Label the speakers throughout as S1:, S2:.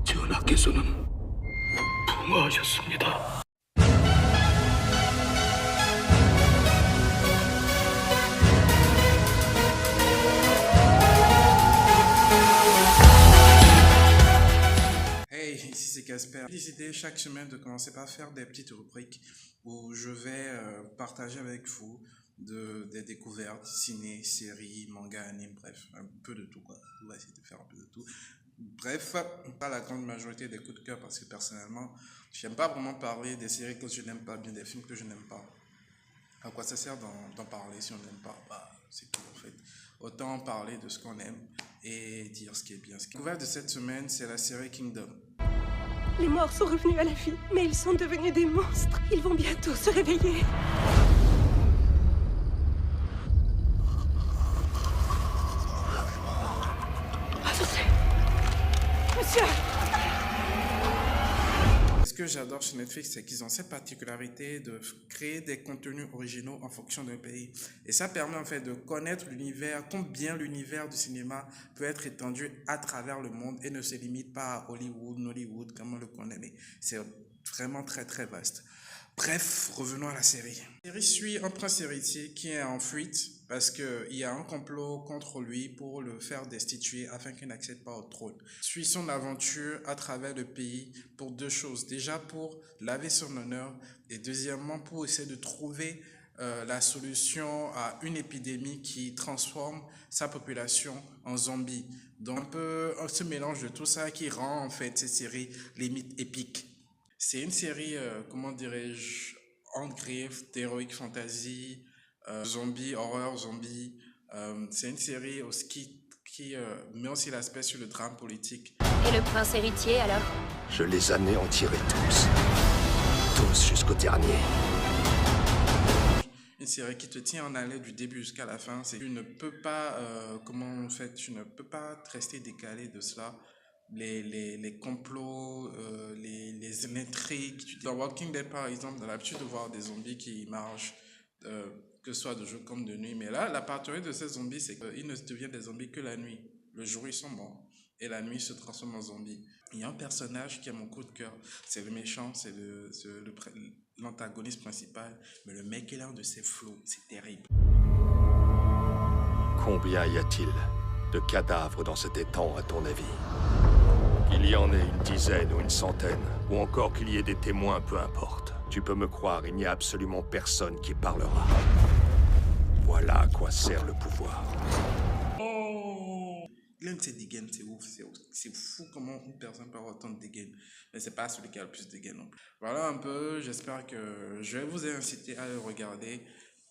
S1: 전하께서는 붕어하셨습니다.
S2: Hey, ici c'est Casper. J'ai décidé chaque semaine de commencer par faire des petites rubriques où je vais partager avec vous des découvertes, ciné, séries, manga, anime, bref, un peu de tout quoi. On va essayer de faire un peu de tout. Bref, pas la grande majorité des coups de cœur parce que personnellement, j'aime pas vraiment parler des séries que je n'aime pas, bien des films que je n'aime pas. À quoi ça sert d'en parler si on n'aime pas? Bah, c'est tout en fait. Autant parler de ce qu'on aime et dire ce qui est bien. La découverte de cette semaine, c'est la série Kingdom.
S3: Les morts sont revenus à la vie, mais ils sont devenus des monstres. Ils vont bientôt se réveiller. Monsieur!
S2: Ce que j'adore chez Netflix, c'est qu'ils ont cette particularité de créer des contenus originaux en fonction d'un pays. Et ça permet en fait de connaître l'univers, combien l'univers du cinéma peut être étendu à travers le monde et ne se limite pas à Hollywood, Nollywood, comme on le connaît. Mais c'est vraiment très très vaste. Bref, revenons à la série. La série suit un prince héritier qui est en fuite parce qu'il y a un complot contre lui pour le faire destituer afin qu'il n'accède pas au trône. Suit son aventure à travers le pays pour deux choses. Déjà pour laver son honneur et deuxièmement pour essayer de trouver la solution à une épidémie qui transforme sa population en zombies. Donc un peu ce mélange de tout ça qui rend en fait cette série limite épique. C'est une série, comment dirais-je, ancrée, d'heroic fantasy, zombie, horreur, zombie. C'est une série qui met aussi l'aspect sur le drame politique.
S4: Et le prince héritier, alors?
S1: Je les anéantirai tous. Tous jusqu'au dernier.
S2: Une série qui te tient en haleine du début jusqu'à la fin. Tu ne peux pas, tu ne peux pas rester décalé de cela. Les complots, les intrigues. Dans Walking Dead, par exemple, on a l'habitude de voir des zombies qui marchent, que ce soit de jour comme de nuit. Mais là, la particularité de ces zombies, c'est qu'ils ne deviennent des zombies que la nuit. Le jour, ils sont morts. Et la nuit, ils se transforment en zombies. Il y a un personnage qui a mon coup de cœur. C'est le méchant, c'est l'antagoniste principal. Mais le mec, il a un de ses flots. C'est terrible.
S1: Combien y a-t-il de cadavres dans cet étang, à ton avis? Qu'il y en ait une dizaine ou une centaine, ou encore qu'il y ait des témoins, peu importe. Tu peux me croire, il n'y a absolument personne qui parlera. Voilà à quoi sert le pouvoir.
S2: L'un de ces dégaines, c'est ouf. C'est fou comment une personne peut avoir autant de dégaines. Mais c'est pas celui qui a le plus de dégaines non plus. Voilà un peu, j'espère que je vais vous inciter à le regarder.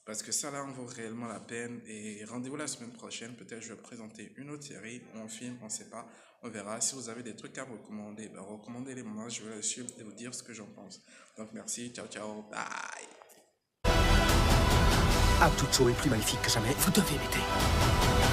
S2: Parce que ça là en vaut réellement la peine. Et rendez-vous la semaine prochaine. Peut-être je vais présenter une autre série ou un film, on ne sait pas. On verra. Si vous avez des trucs à me recommander, ben recommandez-les moi. Je vais les suivre et vous dire ce que j'en pense. Donc merci, ciao ciao, bye.
S5: Aotucho est plus maléfique que jamais. Vous devez m'aider.